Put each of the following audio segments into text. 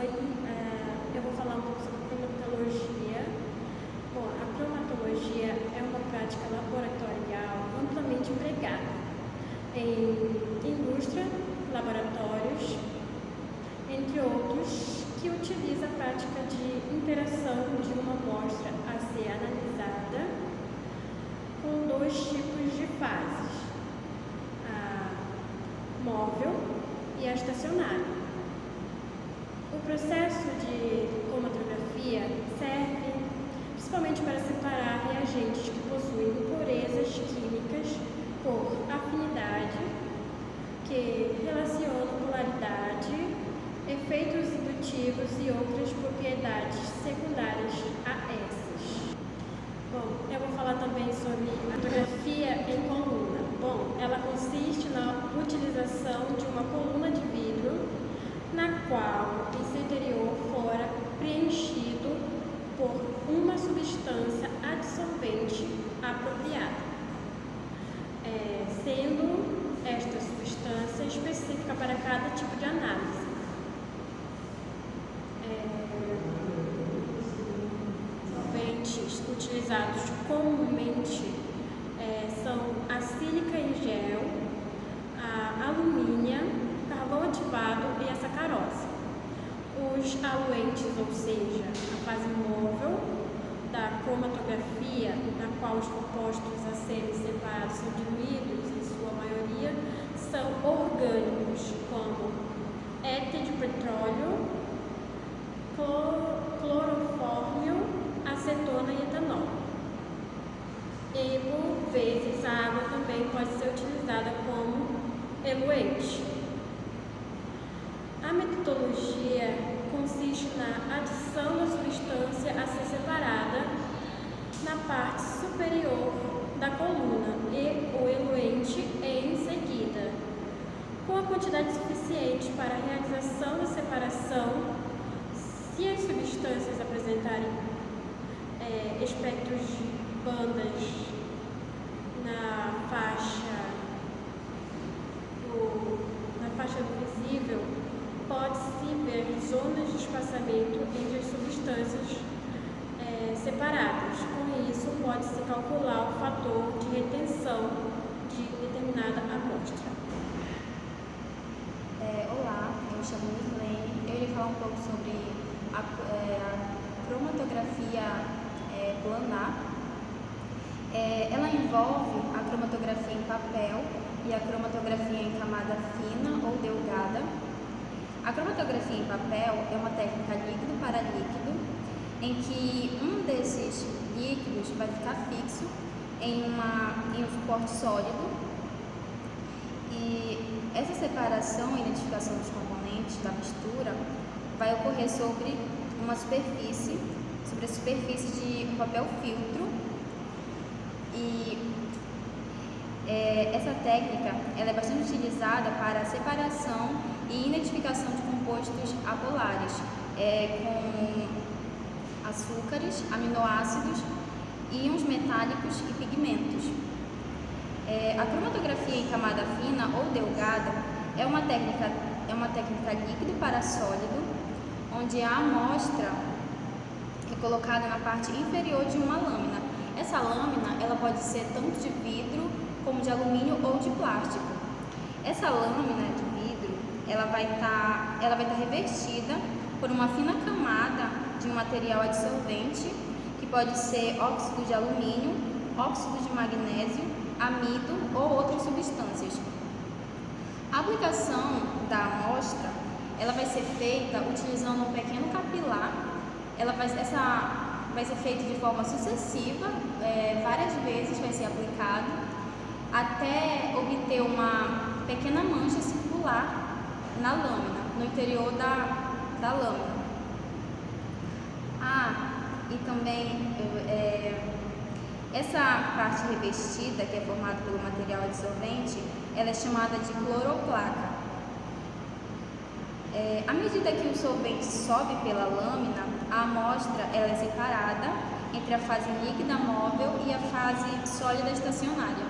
Eu vou falar um pouco sobre cromatologia. Bom, a cromatologia é uma prática laboratorial amplamente empregada em indústria, laboratórios, entre outros, que utiliza a prática de interação de uma amostra a ser analisada com dois tipos de fases, a móvel e a estacionária. O processo de cromatografia serve principalmente para separar reagentes que possuem impurezas químicas por afinidade, que relacionam polaridade, efeitos indutivos e outras propriedades secundárias a essas. Bom, eu vou falar também sobre a cromatografia em coluna. Bom, ela consiste na utilização de uma coluna de vidro na qual o seu interior fora preenchido por uma substância adsorvente apropriada, sendo esta substância específica para cada tipo de análise. Solventes utilizados comumente são a sílica em gel, a alumínio, carvão ativado e a sacarose. Os aluentes, ou seja, a fase móvel da cromatografia, na qual os compostos a serem separados são diluídos, em sua maioria, são orgânicos, como éter de petróleo, clorofórmio, acetona e etanol. E, por vezes, a água também pode ser utilizada como eluente. A metodologia consiste na adição da substância a ser separada na parte superior da coluna e o eluente em seguida, com a quantidade suficiente para a realização da separação. Se as substâncias apresentarem espectros de bandas na faixa do visível, pode-se ver zonas de espaçamento entre as substâncias separadas. Com isso, pode-se calcular o fator de retenção de determinada amostra. Olá, eu me chamo Mirlene. Eu irei falar um pouco sobre a cromatografia planar. Ela envolve a cromatografia em papel e a cromatografia em camada fina ou delgada. A cromatografia em papel é uma técnica líquido para líquido, em que um desses líquidos vai ficar fixo em um suporte sólido, e essa separação e identificação dos componentes da mistura vai ocorrer sobre a superfície de um papel filtro. E essa técnica ela é bastante utilizada para a separação e identificação de compostos apolares, como açúcares, aminoácidos, íons metálicos e pigmentos. A cromatografia em camada fina ou delgada é uma técnica líquido para sólido, onde a amostra é colocada na parte inferior de uma lâmina. Essa lâmina ela pode ser tanto de vidro como de alumínio ou de plástico. Essa lâmina de vidro ela vai estar revestida por uma fina camada de um material adsorvente, que pode ser óxido de alumínio, óxido de magnésio, amido ou outras substâncias. A aplicação da amostra ela vai ser feita utilizando um pequeno capilar. Essa vai ser feita de forma sucessiva, várias vezes vai ser aplicado, até obter uma pequena mancha circular na lâmina, no interior da lâmina. E também essa parte revestida, que é formada pelo material adsorvente, ela é chamada de cloroplaca. À medida que o solvente sobe pela lâmina, a amostra ela é separada entre a fase líquida móvel e a fase sólida estacionária.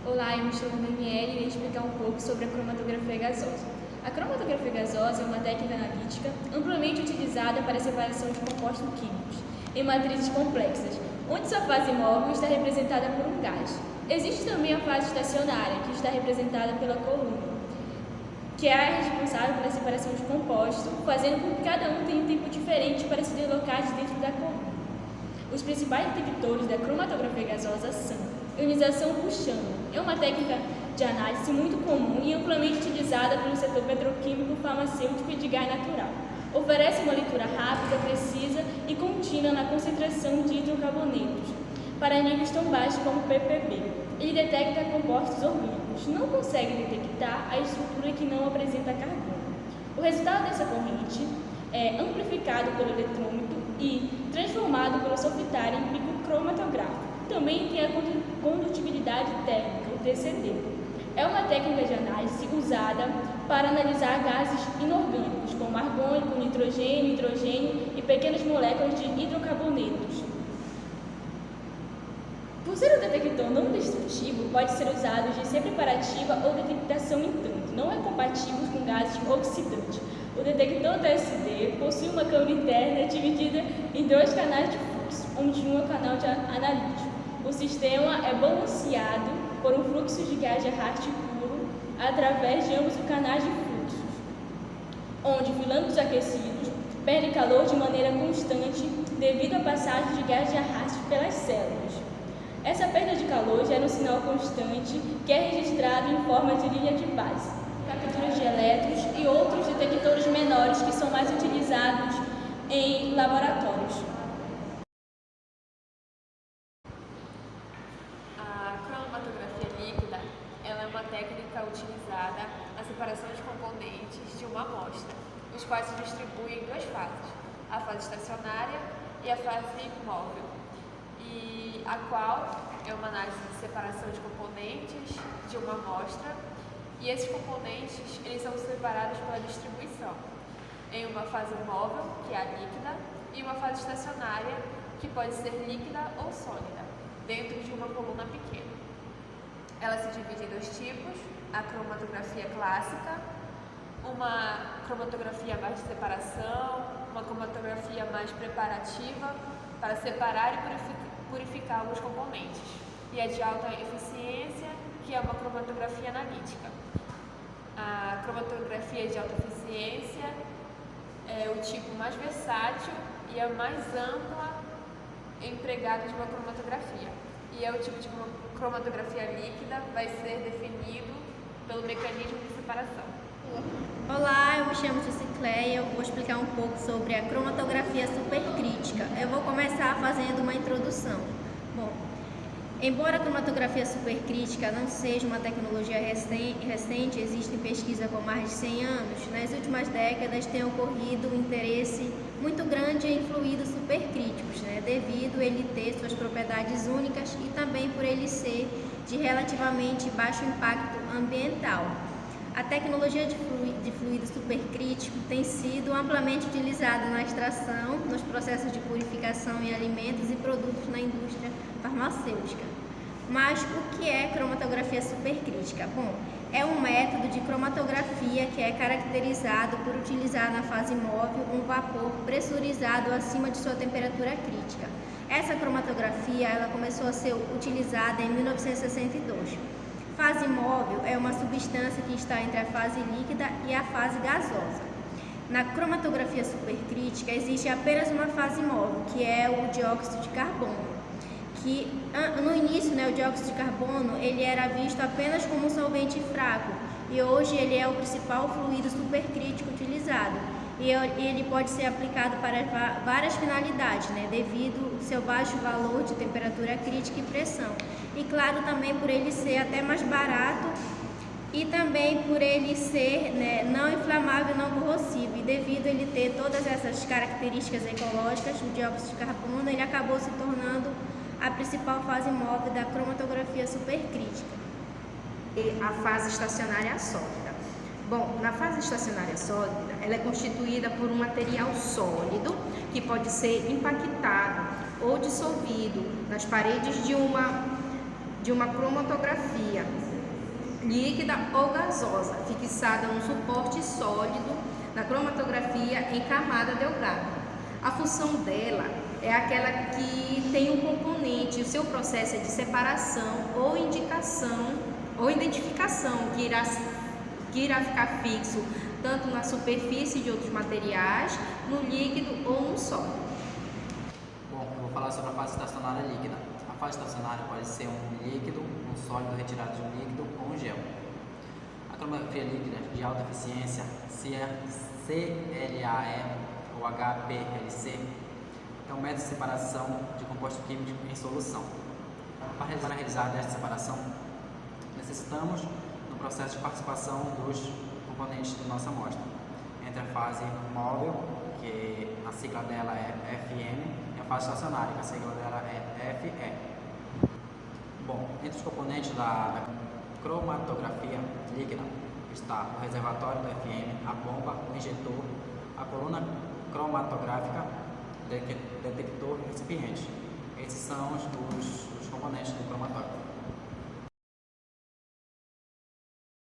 Olá, eu me chamo Daniela e irei explicar um pouco sobre a cromatografia gasosa. A cromatografia gasosa é uma técnica analítica amplamente utilizada para a separação de compostos químicos em matrizes complexas, onde sua fase móvel está representada por um gás. Existe também a fase estacionária, que está representada pela coluna, que é a responsável pela separação de compostos, fazendo com que cada um tenha um tempo diferente para se deslocar de dentro da coluna. Os principais detectores da cromatografia gasosa são ionização Buchan. É uma técnica de análise muito comum e amplamente utilizada pelo setor petroquímico, farmacêutico e de gás natural. Oferece uma leitura rápida, precisa e contínua na concentração de hidrocarbonetos para níveis tão baixos como ppb. Ele detecta compostos orgânicos, não consegue detectar a estrutura que não apresenta carbono. O resultado dessa corrente é amplificado pelo eletrômetro e transformado pelo sofritário em pico cromatográfico. Também tem a condutibilidade térmica, o TCD. É uma técnica de análise usada para analisar gases inorgânicos, como argônico, nitrogênio, hidrogênio e pequenas moléculas de hidrocarbonetos. Por ser um detector não destrutivo, pode ser usado de C preparativa ou detectação em tanto. Não é compatível com gases oxidantes. O detector TSD possui uma câmara interna dividida em 2 canais de fluxo, onde um é o canal de analítico. O sistema é balanceado por um fluxo de gás de arraste puro através de ambos os canais de fluxos, onde filamentos aquecidos perdem calor de maneira constante devido à passagem de gás de arraste pelas células. Essa perda de calor gera um sinal constante que é registrado em forma de linha de base, capturas de elétrons e outros detectores menores que são mais utilizados em laboratórios. A cromatografia líquida ela é uma técnica utilizada na separação de componentes de uma amostra, os quais se distribuem em 2 fases, a fase estacionária e a fase móvel, e a qual é uma análise de separação de componentes de uma amostra, e esses componentes eles são separados pela distribuição em uma fase móvel, que é a líquida, e uma fase estacionária, que pode ser líquida ou sólida, dentro de uma coluna pequena. Ela se divide em 2 tipos, a cromatografia clássica, uma cromatografia mais de separação, uma cromatografia mais preparativa para separar e purificar alguns componentes, e a de alta eficiência, que é uma cromatografia analítica. A cromatografia de alta eficiência é o tipo mais versátil e a mais ampla empregada de uma cromatografia, e é o tipo de cromatografia líquida vai ser definido pelo mecanismo de separação. Olá, eu me chamo Cicleia e eu vou explicar um pouco sobre a cromatografia supercrítica. Eu vou começar fazendo uma introdução. Bom, embora a cromatografia supercrítica não seja uma tecnologia recente, existe pesquisa com mais de 100 anos, nas últimas décadas tem ocorrido um interesse muito grande em fluidos supercríticos, devido a ele ter suas propriedades únicas e também por ele ser de relativamente baixo impacto ambiental. A tecnologia de fluido supercrítico tem sido amplamente utilizada na extração, nos processos de purificação em alimentos e produtos na indústria farmacêutica. Mas o que é cromatografia supercrítica? Bom, é um método de cromatografia que é caracterizado por utilizar na fase móvel um vapor pressurizado acima de sua temperatura crítica. Essa cromatografia ela começou a ser utilizada em 1962. Fase móvel é uma substância que está entre a fase líquida e a fase gasosa. Na cromatografia supercrítica existe apenas uma fase móvel, que é o dióxido de carbono. Que no início, o dióxido de carbono ele era visto apenas como um solvente fraco e hoje ele é o principal fluido supercrítico utilizado. E ele pode ser aplicado para várias finalidades, devido ao seu baixo valor de temperatura crítica e pressão. E claro, também por ele ser até mais barato e também por ele ser não inflamável, não corrosivo. E devido a ele ter todas essas características ecológicas, o dióxido de carbono ele acabou se tornando a principal fase móvel da cromatografia supercrítica. E a fase estacionária sólida. Bom, na fase estacionária sólida, ela é constituída por um material sólido que pode ser impactado ou dissolvido nas paredes de de uma cromatografia líquida ou gasosa, fixada no suporte sólido da cromatografia em camada delgada. A função dela é aquela que tem um componente, o seu processo é de separação ou indicação ou identificação que irá ficar fixo tanto na superfície de outros materiais, no líquido ou no sólido. Bom, eu vou falar sobre a fase estacionária líquida. A fase estacionária pode ser um líquido, um sólido retirado de um líquido ou um gel. A cromatografia líquida de alta eficiência, CLAE ou HPLC, é um método de separação de composto químico em solução. Para realizar esta separação, necessitamos do processo de participação dos componentes de nossa amostra, entre a fase móvel, que a sigla dela é FM, e a fase estacionária, que a sigla dela é FE. Bom, entre os componentes da cromatografia líquida está o reservatório do FM, a bomba, o injetor, a coluna cromatográfica, detector e recipiente. Esses são os